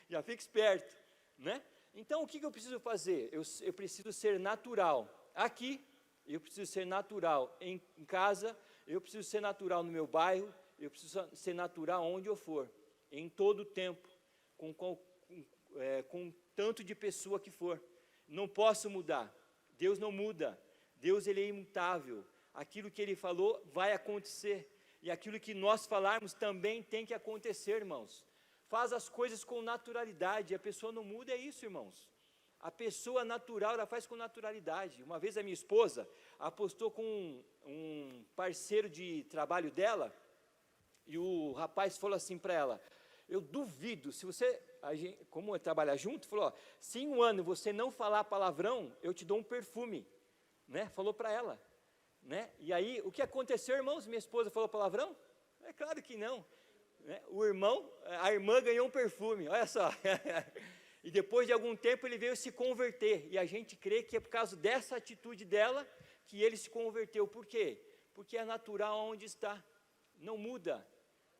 já fica esperto. Né? Então, o que eu preciso fazer? Eu preciso ser natural. Aqui, eu preciso ser natural em casa, eu preciso ser natural no meu bairro, eu preciso ser natural onde eu for, em todo o tempo, com tanto de pessoa que for. Não posso mudar. Deus não muda. Deus, ele é imutável. Aquilo que ele falou vai acontecer. E aquilo que nós falarmos também tem que acontecer, irmãos. Faz as coisas com naturalidade. A pessoa não muda, é isso, irmãos. A pessoa natural, ela faz com naturalidade. Uma vez a minha esposa apostou com um parceiro de trabalho dela, e o rapaz falou assim para ela: eu duvido, se você, como trabalhar junto, falou, ó, se em um ano você não falar palavrão, eu te dou um perfume, né? Falou para ela, né? E aí, o que aconteceu, irmãos? Minha esposa falou palavrão? É claro que não, né? A irmã ganhou um perfume, olha só. E depois de algum tempo ele veio se converter, e a gente crê que é por causa dessa atitude dela que ele se converteu. Por quê? Porque é natural onde está, não muda,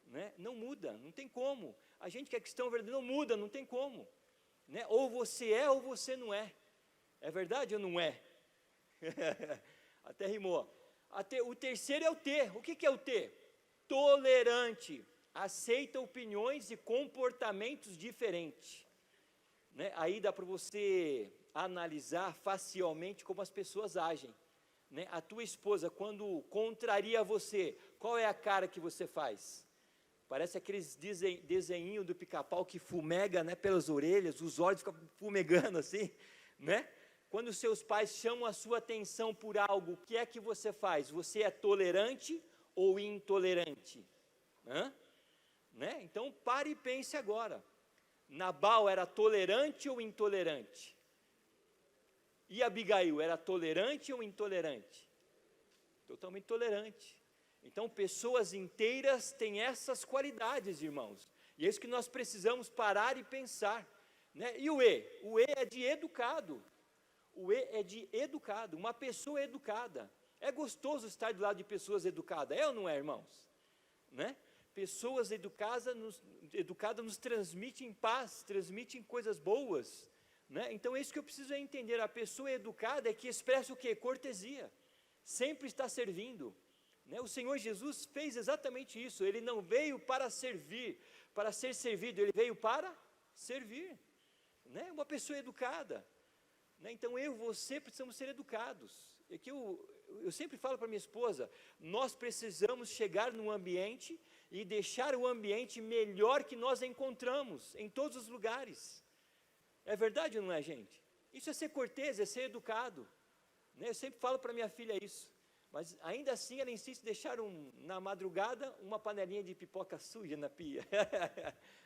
né? Não muda, não tem como. A gente que é cristão verdadeiro não muda, não tem como, né? Ou você é ou você não é. É verdade ou não é? Até rimou. O terceiro é o T. O que é o T? Tolerante. Aceita opiniões e comportamentos diferentes. Né? Aí dá para você analisar facialmente como as pessoas agem. Né? A tua esposa, quando contraria você, qual é a cara que você faz? Parece aqueles desenhinhos do Pica-Pau que fumega, né, pelas orelhas, os olhos ficam fumegando assim, né? Quando seus pais chamam a sua atenção por algo, o que é que você faz? Você é tolerante ou intolerante? Né? Então pare e pense agora. Nabal era tolerante ou intolerante? E Abigail era tolerante ou intolerante? Totalmente tolerante. Então, pessoas inteiras têm essas qualidades, irmãos. E é isso que nós precisamos parar e pensar. Né? E o E? O E é de educado. O E é de educado, uma pessoa educada. É gostoso estar do lado de pessoas educadas, é ou não é, irmãos? Né? Pessoas educadas nos transmitem paz, transmitem coisas boas. Né? Então, é isso que eu preciso entender. A pessoa educada é que expressa o quê? Cortesia. Sempre está servindo. Né? O Senhor Jesus fez exatamente isso. Ele não veio para servir, para ser servido, ele veio para servir. Né? Uma pessoa educada. Né? Então eu e você precisamos ser educados. É que eu sempre falo para minha esposa, nós precisamos chegar num ambiente e deixar o ambiente melhor que nós encontramos em todos os lugares. É verdade ou não é, gente? Isso é ser cortês, é ser educado. Né? Eu sempre falo para minha filha isso. Mas ainda assim ela insiste em deixar na madrugada uma panelinha de pipoca suja na pia.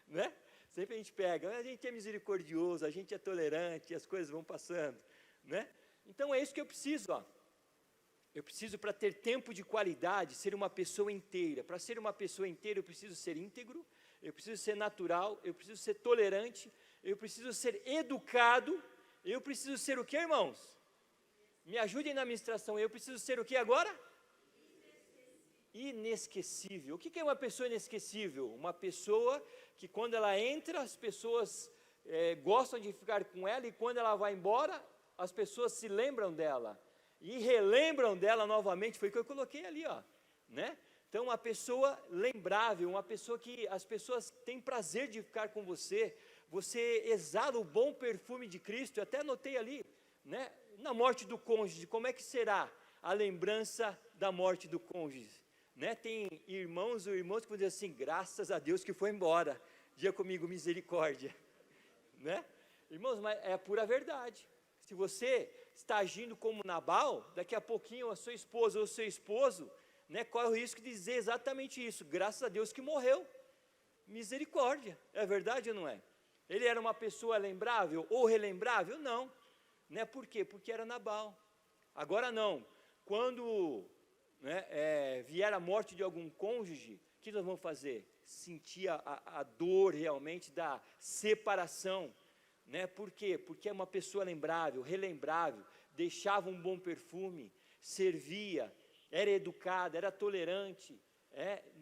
Né? Sempre a gente pega, a gente é misericordioso, a gente é tolerante, as coisas vão passando. Né? Então é isso que eu preciso. Ó. Eu preciso, para ter tempo de qualidade, ser uma pessoa inteira. Para ser uma pessoa inteira eu preciso ser íntegro, eu preciso ser natural, eu preciso ser tolerante, eu preciso ser educado, eu preciso ser o que, irmãos? Me ajudem na administração, eu preciso ser o que agora? Inesquecível. O que é uma pessoa inesquecível? Uma pessoa que quando ela entra, as pessoas gostam de ficar com ela, e quando ela vai embora, as pessoas se lembram dela, e relembram dela novamente, foi o que eu coloquei ali, ó, né? Então, uma pessoa lembrável, uma pessoa que as pessoas têm prazer de ficar com você, você exala o bom perfume de Cristo, eu até anotei ali, né? Na morte do cônjuge, como é que será a lembrança da morte do cônjuge? Né? Tem irmãos ou irmãs que vão dizer assim, graças a Deus que foi embora, diga comigo, misericórdia. Né? Irmãos, mas é a pura verdade. Se você está agindo como Nabal, daqui a pouquinho a sua esposa ou o seu esposo, né, corre o risco de dizer exatamente isso, graças a Deus que morreu, misericórdia. É verdade ou não é? Ele era uma pessoa lembrável ou relembrável? Não. Né? Por quê? Porque era Nabal. Agora não, quando vier a morte de algum cônjuge, o que nós vamos fazer? Sentir a dor realmente da separação, né? Por quê? Porque é uma pessoa lembrável, relembrável, deixava um bom perfume, servia, era educada, era tolerante.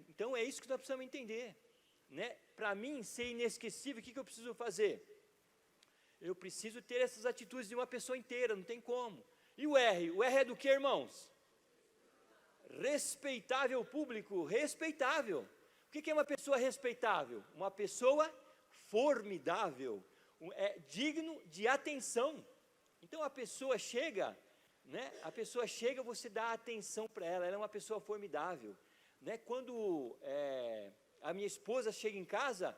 Então é isso que nós precisamos entender, né? Para mim ser inesquecível, o que eu preciso fazer? Eu preciso ter essas atitudes de uma pessoa inteira, não tem como. E o R? O R é do que, irmãos? Respeitável público, respeitável. O que é uma pessoa respeitável? Uma pessoa formidável, digno de atenção. Então a pessoa chega, né? A pessoa chega, você dá atenção para ela, ela é uma pessoa formidável, né? Quando a minha esposa chega em casa,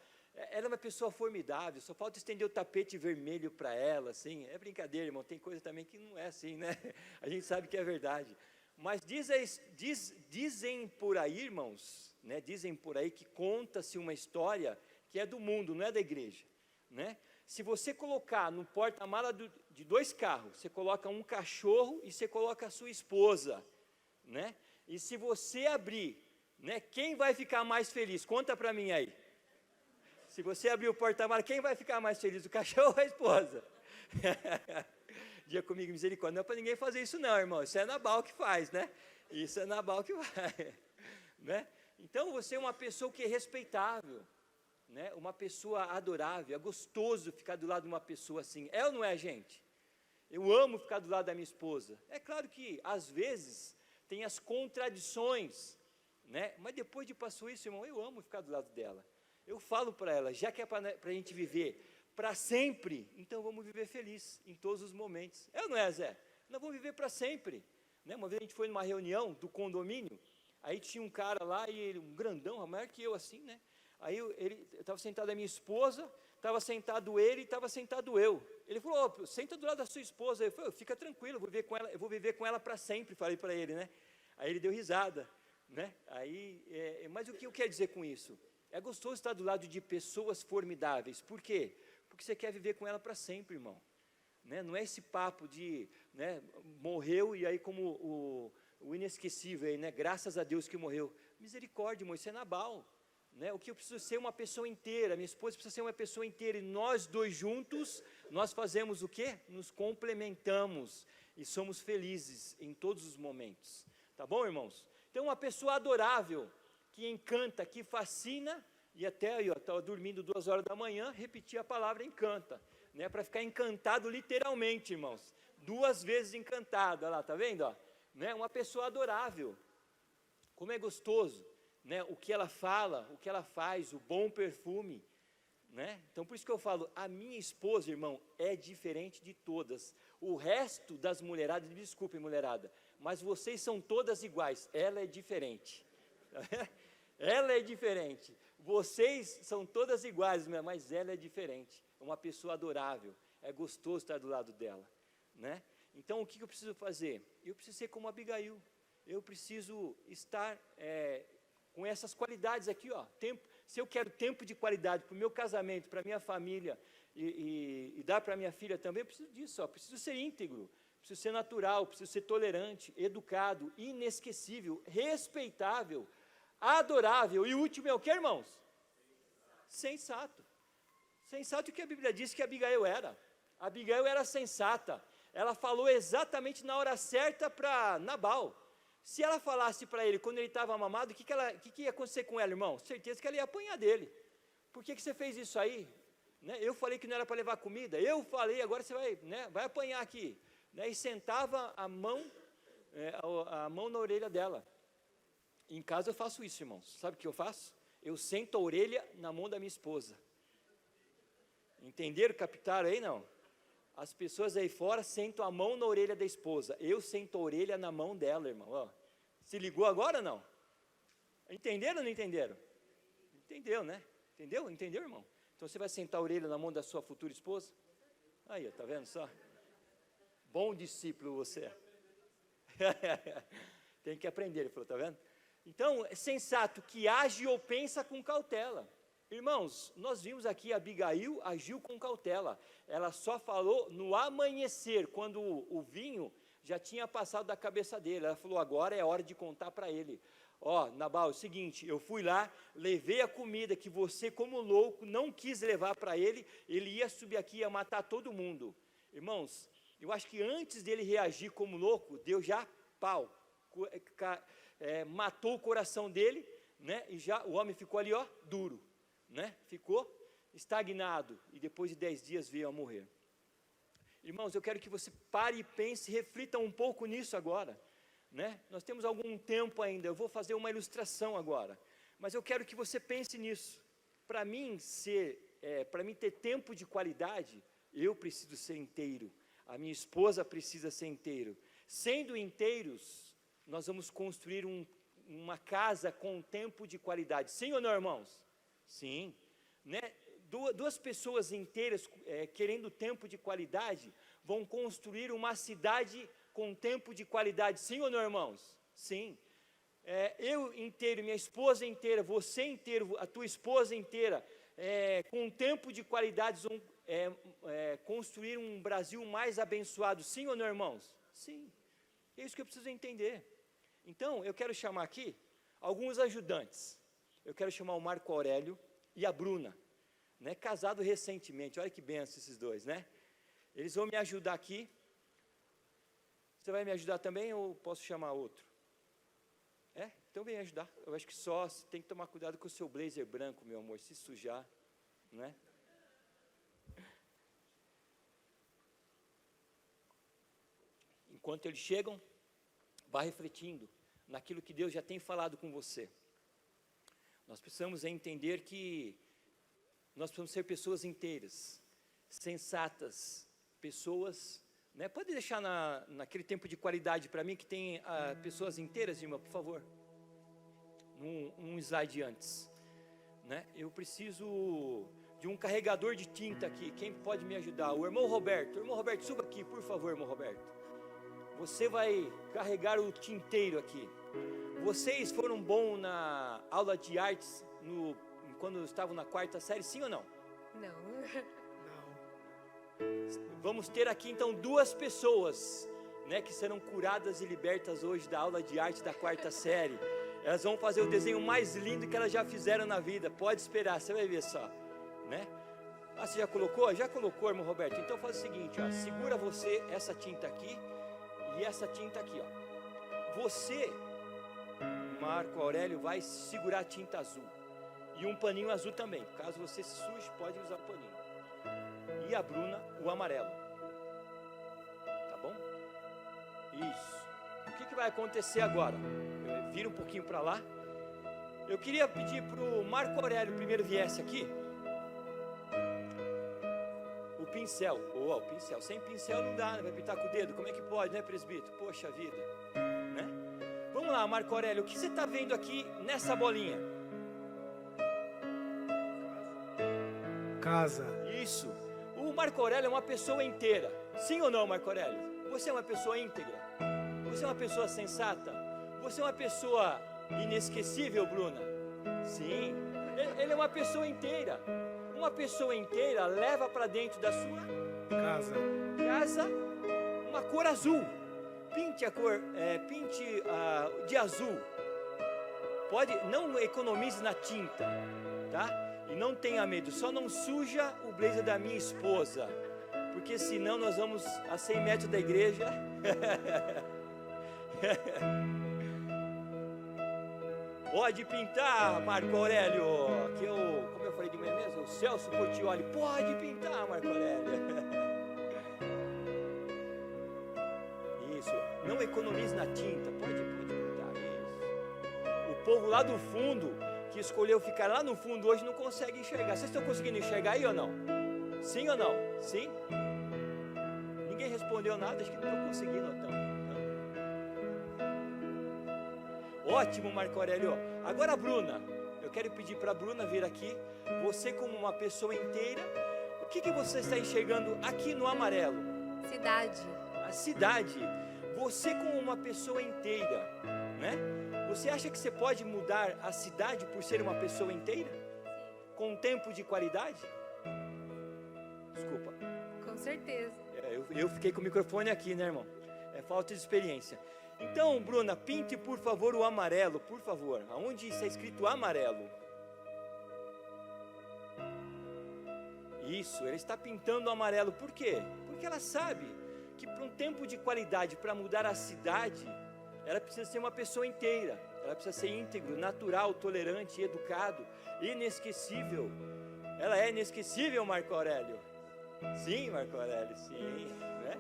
ela é uma pessoa formidável, só falta estender o tapete vermelho para ela, assim, é brincadeira, irmão, tem coisa também que não é assim, né? A gente sabe que é verdade, mas dizem por aí, irmãos, né? Dizem por aí que conta-se uma história que é do mundo, não é da igreja, né? Se você colocar no porta-mala de 2 carros, você coloca um cachorro e você coloca a sua esposa, né? E se você abrir, né, quem vai ficar mais feliz? Conta para mim aí. Se você abrir o porta-mala, quem vai ficar mais feliz, o cachorro ou a esposa? Diga comigo, misericórdia, não é para ninguém fazer isso não, irmão, isso é Nabal que faz, né? Isso é Nabal que vai, né? Então, você é uma pessoa que é respeitável, né? Uma pessoa adorável, é gostoso ficar do lado de uma pessoa assim, é ou não é, gente? Eu amo ficar do lado da minha esposa, é claro que, às vezes, tem as contradições, né? Mas depois de passou isso, irmão, eu amo ficar do lado dela. Eu falo para ela, já que é para a gente viver para sempre, então vamos viver feliz em todos os momentos. É ou não é, Zé? Nós vamos viver para sempre, né? Uma vez a gente foi numa reunião do condomínio, aí tinha um cara lá, e ele, um grandão, maior que eu assim, né? Aí ele estava sentado a minha esposa, estava sentado ele e estava sentado eu. Ele falou, oh, senta do lado da sua esposa. Eu falei, fica tranquilo, eu vou viver com ela para sempre, falei para ele, né? Aí ele deu risada, né? Aí, mas o que eu quero dizer com isso? É gostoso estar do lado de pessoas formidáveis. Por quê? Porque você quer viver com ela para sempre, irmão. Né? Não é esse papo de, né, morreu e aí como o inesquecível, aí, né? Graças a Deus que morreu. Misericórdia, irmão, isso é Nabal. Né? O que eu preciso ser uma pessoa inteira, minha esposa precisa ser uma pessoa inteira, e nós dois juntos, nós fazemos o quê? Nos complementamos e somos felizes em todos os momentos. Tá bom, irmãos? Então, uma pessoa adorável, que encanta, que fascina, e até aí, estava dormindo 2 horas da manhã, repetia a palavra encanta, né, para ficar encantado literalmente, irmãos, 2 vezes encantado, olha lá, tá vendo? Ó? Né, uma pessoa adorável, como é gostoso, né, o que ela fala, o que ela faz, o bom perfume, né? Então por isso que eu falo, a minha esposa, irmão, é diferente de todas, o resto das mulheradas, desculpem mulherada, mas vocês são todas iguais, ela é diferente, ela é diferente, vocês são todas iguais, mas ela é diferente, é uma pessoa adorável, é gostoso estar do lado dela, né? Então o que eu preciso fazer? Eu preciso ser como Abigail, eu preciso estar com essas qualidades aqui, ó, se eu quero tempo de qualidade para o meu casamento, para a minha família e dar para a minha filha também, eu preciso disso, ó, preciso ser íntegro, preciso ser natural, preciso ser tolerante, educado, inesquecível, respeitável, adorável, e o último é o que, irmãos? Sensato. Sensato, que a Bíblia diz que Abigail era sensata, ela falou exatamente na hora certa para Nabal. Se ela falasse para ele, quando ele estava mamado, o que ia acontecer com ela, irmão? Certeza que ela ia apanhar dele. Por que você fez isso aí? Né? Eu falei que não era para levar comida, eu falei, agora você vai, né, vai apanhar aqui. Né? E sentava a mão na orelha dela. Em casa eu faço isso, irmãos. Sabe o que eu faço? Eu sento a orelha na mão da minha esposa. Entenderam? Captaram aí, não? As pessoas aí fora sentam a mão na orelha da esposa. Eu sento a orelha na mão dela, irmão. Ó, se ligou agora ou não? Entenderam ou não entenderam? Entendeu, né? Entendeu? Entendeu, irmão? Então você vai sentar a orelha na mão da sua futura esposa? Aí, ó, tá vendo só? Bom discípulo você é. Tem que aprender, ele falou, tá vendo? Então, é sensato que age ou pensa com cautela. Irmãos, nós vimos aqui Abigail agiu com cautela. Ela só falou no amanhecer, quando o vinho já tinha passado da cabeça dele. Ela falou, agora é hora de contar para ele. Ó, Nabal, é o seguinte, eu fui lá, levei a comida que você, como louco, não quis levar para ele, ele ia subir aqui e ia matar todo mundo. Irmãos, eu acho que antes dele reagir como louco, Deus já, matou o coração dele, né? E já o homem ficou ali, ó, duro, né? Ficou estagnado, e depois de 10 dias veio a morrer. Irmãos, eu quero que você pare e pense, reflita um pouco nisso agora, né? Nós temos algum tempo ainda, eu vou fazer uma ilustração agora, mas eu quero que você pense nisso. Para mim ter tempo de qualidade, eu preciso ser inteiro, a minha esposa precisa ser inteiro. Sendo inteiros, nós vamos construir uma casa com tempo de qualidade, sim ou não, irmãos? Sim, né? Duas pessoas inteiras querendo tempo de qualidade vão construir uma cidade com tempo de qualidade, sim ou não, irmãos? Sim. Eu inteiro, minha esposa inteira, você inteiro, a tua esposa inteira, com tempo de qualidade vão construir um Brasil mais abençoado, sim ou não, irmãos? Sim. É isso que eu preciso entender. Então, eu quero chamar aqui alguns ajudantes. Eu quero chamar o Marco Aurélio e a Bruna, né, casado recentemente. Olha que benção esses dois, né? Eles vão me ajudar aqui. Você vai me ajudar também ou posso chamar outro? Então vem ajudar. Eu acho que só você tem que tomar cuidado com o seu blazer branco, meu amor, se sujar, né? Enquanto eles chegam, vá refletindo naquilo que Deus já tem falado com você. Nós precisamos entender que nós precisamos ser pessoas inteiras, sensatas, pessoas, né? Pode deixar naquele tempo de qualidade para mim que tem pessoas inteiras, irmã, por favor. Um slide antes, né? Eu preciso de um carregador de tinta aqui. Quem pode me ajudar? O irmão Roberto. Irmão Roberto, suba aqui, por favor, irmão Roberto. Você vai carregar o tinteiro aqui. Vocês foram bons na aula de artes quando estavam na 4ª série, sim ou não? Não. Vamos ter aqui então 2 pessoas, né, que serão curadas e libertas hoje da aula de arte da 4ª série. Elas vão fazer o desenho mais lindo que elas já fizeram na vida. Pode esperar, você vai ver só, né? Você já colocou? Já colocou, irmão Roberto? Então faz o seguinte, ó, segura você essa tinta aqui e essa tinta aqui, ó. Você, Marco Aurélio, vai segurar a tinta azul e um paninho azul também. Caso você se suje, pode usar o paninho. E a Bruna, o amarelo. Tá bom? Isso. O que vai acontecer agora? Vira um pouquinho para lá. Eu queria pedir para o Marco Aurélio primeiro viesse aqui. O pincel. O pincel. Sem pincel não dá, né? Vai pintar com o dedo. Como é que pode, né, presbítero? Poxa vida. Né? Vamos lá, Marco Aurélio. O que você está vendo aqui nessa bolinha? Casa. Isso. O Marco Aurélio é uma pessoa inteira. Sim ou não, Marco Aurélio? Você é uma pessoa íntegra? Você é uma pessoa sensata? Você é uma pessoa inesquecível, Bruna? Sim. Ele é uma pessoa inteira. Uma pessoa inteira leva para dentro da sua casa uma cor azul. Pinte a cor, de azul. Não economize na tinta, tá? E não tenha medo, só não suja o blazer da minha esposa, porque senão nós vamos a 100 metros da igreja. Pode pintar, Marco Aurélio, como eu falei de manhã mesmo, o Celso Portioli, pode pintar, Marco Aurélio. Isso, não economize na tinta, pode pintar, isso. O povo lá do fundo, que escolheu ficar lá no fundo hoje, não consegue enxergar. Vocês estão conseguindo enxergar aí ou não? Sim ou não? Sim? Ninguém respondeu nada, acho que não estão conseguindo então. Ótimo, Marco Aurélio. Agora a Bruna, eu quero pedir para a Bruna vir aqui. Você como uma pessoa inteira, o que você está enxergando aqui no amarelo? Cidade. A cidade. Você como uma pessoa inteira, né? Você acha que você pode mudar a cidade por ser uma pessoa inteira? Com tempo de qualidade? Desculpa. Com certeza. Eu fiquei com o microfone aqui, né, irmão? É falta de experiência. Então, Bruna, pinte por favor o amarelo, por favor. Aonde está escrito amarelo? Isso, ela está pintando o amarelo. Por quê? Porque ela sabe que para um tempo de qualidade, para mudar a cidade, ela precisa ser uma pessoa inteira. Ela precisa ser íntegro, natural, tolerante, educado, inesquecível. Ela é inesquecível, Marco Aurélio? Sim, Marco Aurélio, sim, né?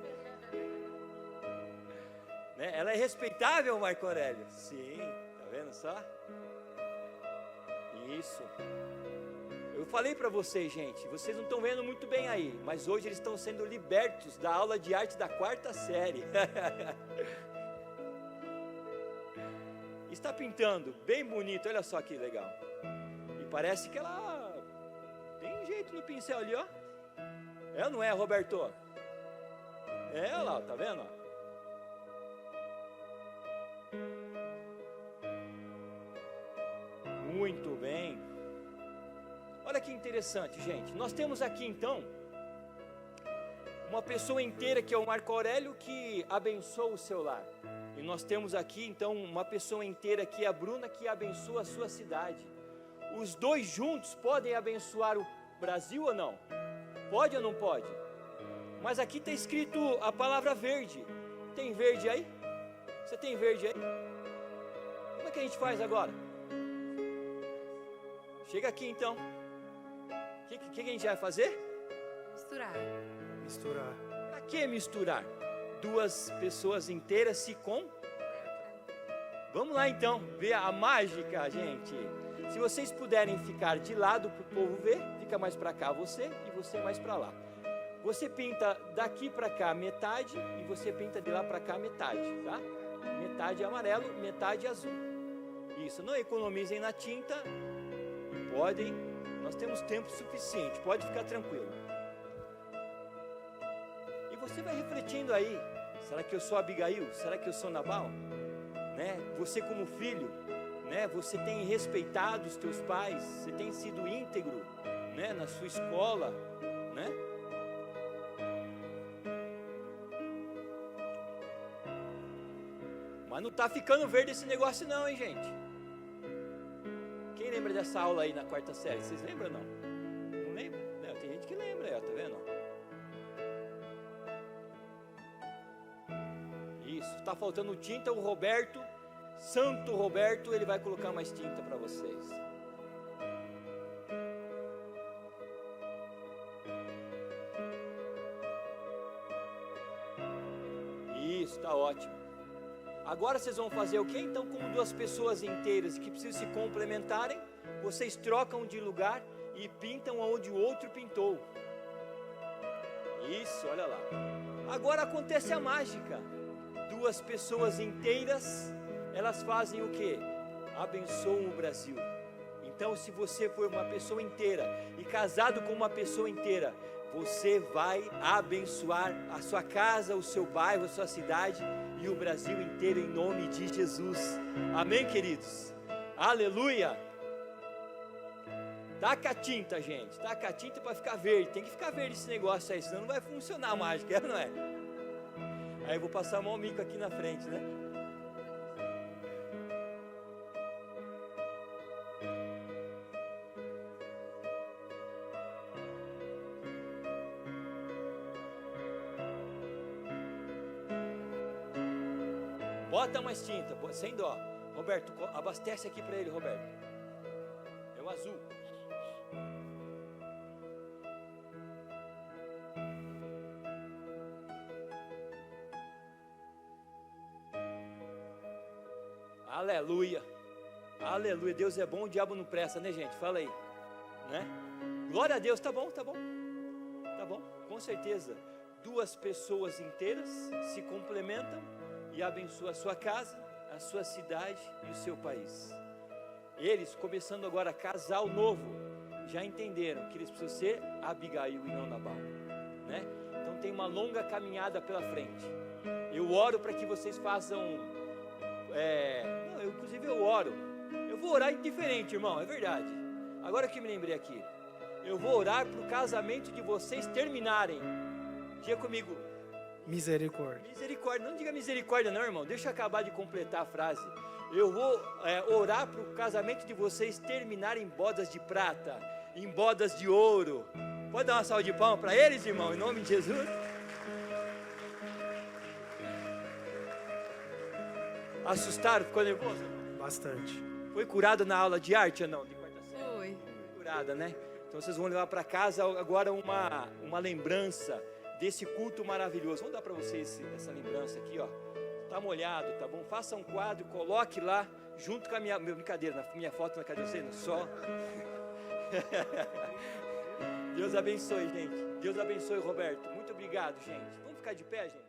Ela é respeitável, Marco Aurélio? Sim, tá vendo só? Isso. Eu falei para vocês, gente, vocês não estão vendo muito bem aí, mas hoje eles estão sendo libertos da aula de arte da 4ª série. Está pintando, bem bonito, olha só que legal. E parece que ela tem jeito no pincel ali, ó. É ou não é, Roberto? É, olha lá, tá vendo? Muito bem. Olha que interessante, gente. Nós temos aqui então uma pessoa inteira que é o Marco Aurélio, que abençoa o seu lar. E nós temos aqui então uma pessoa inteira que é a Bruna, que abençoa a sua cidade. Os dois juntos podem abençoar o Brasil ou não? Pode ou não pode? Mas aqui está escrito a palavra verde. Tem verde aí? Você tem verde aí? Como é que a gente faz agora? Chega aqui então. O que a gente vai fazer? Misturar. Para que misturar? Duas pessoas inteiras se com... Vamos lá então, ver a mágica, gente. Se vocês puderem ficar de lado para o povo ver, fica mais para cá você e você mais para lá. Você pinta daqui para cá metade e você pinta de lá para cá metade, tá? Metade amarelo, metade azul. Isso, não economizem na tinta. Podem, nós temos tempo suficiente, pode ficar tranquilo. E você vai refletindo aí, será que eu sou Abigail? Será que eu sou Nabal? Né? Você como filho, né? Você tem respeitado os teus pais, você tem sido íntegro, né? Na sua escola, né? Mas não está ficando verde esse negócio não, hein, gente? Quem lembra dessa aula aí na 4ª série? Vocês lembram ou não? Não lembra? Não, tem gente que lembra, ó, tá vendo? Isso, está faltando tinta, o Roberto, Santo Roberto, ele vai colocar mais tinta para vocês. Isso, está ótimo. Agora vocês vão fazer o quê? Então, como duas pessoas inteiras que precisam se complementarem, vocês trocam de lugar e pintam onde o outro pintou. Isso, olha lá. Agora acontece a mágica. Duas pessoas inteiras, elas fazem o quê? Abençoam o Brasil. Então, se você for uma pessoa inteira e casado com uma pessoa inteira, você vai abençoar a sua casa, o seu bairro, a sua cidade e o Brasil inteiro em nome de Jesus. Amém, queridos? Aleluia! Taca a tinta, gente. Taca a tinta para ficar verde. Tem que ficar verde esse negócio aí, senão não vai funcionar a mágica, não é? Aí eu vou passar o mico aqui na frente, né? Bota mais tinta, sem dó. Roberto, abastece aqui para ele, Roberto. É o azul. Aleluia. Aleluia. Deus é bom, o diabo não presta, né, gente? Fala aí. Né? Glória a Deus, tá bom, tá bom. Tá bom, com certeza. Duas pessoas inteiras se complementam e abençoa a sua casa, a sua cidade e o seu país. Eles, começando agora casal novo, já entenderam que eles precisam ser Abigail e não Nabal, né? Então tem uma longa caminhada pela frente. Eu oro para que vocês façam, inclusive eu oro. Eu vou orar diferente, irmão, é verdade. Agora que me lembrei aqui, eu vou orar para o casamento de vocês terminarem. Diga comigo, Misericórdia. Misericórdia, não diga misericórdia não, irmão, deixa eu acabar de completar a frase. Eu vou orar para o casamento de vocês terminar em bodas de prata, em bodas de ouro. Pode dar uma salva de palmas para eles, irmão, em nome de Jesus? Assustaram? Ficou nervoso? Bastante. Foi curado na aula de arte ou não? De quarta série? Foi. Foi curada, né? Então vocês vão levar para casa agora uma lembrança desse culto maravilhoso. Vamos dar para vocês essa lembrança aqui, ó. Tá molhado, tá bom? Faça um quadro, coloque lá, junto com a minha brincadeira, minha foto na cadeira, no sol. Deus abençoe, gente. Deus abençoe, Roberto. Muito obrigado, gente. Vamos ficar de pé, gente?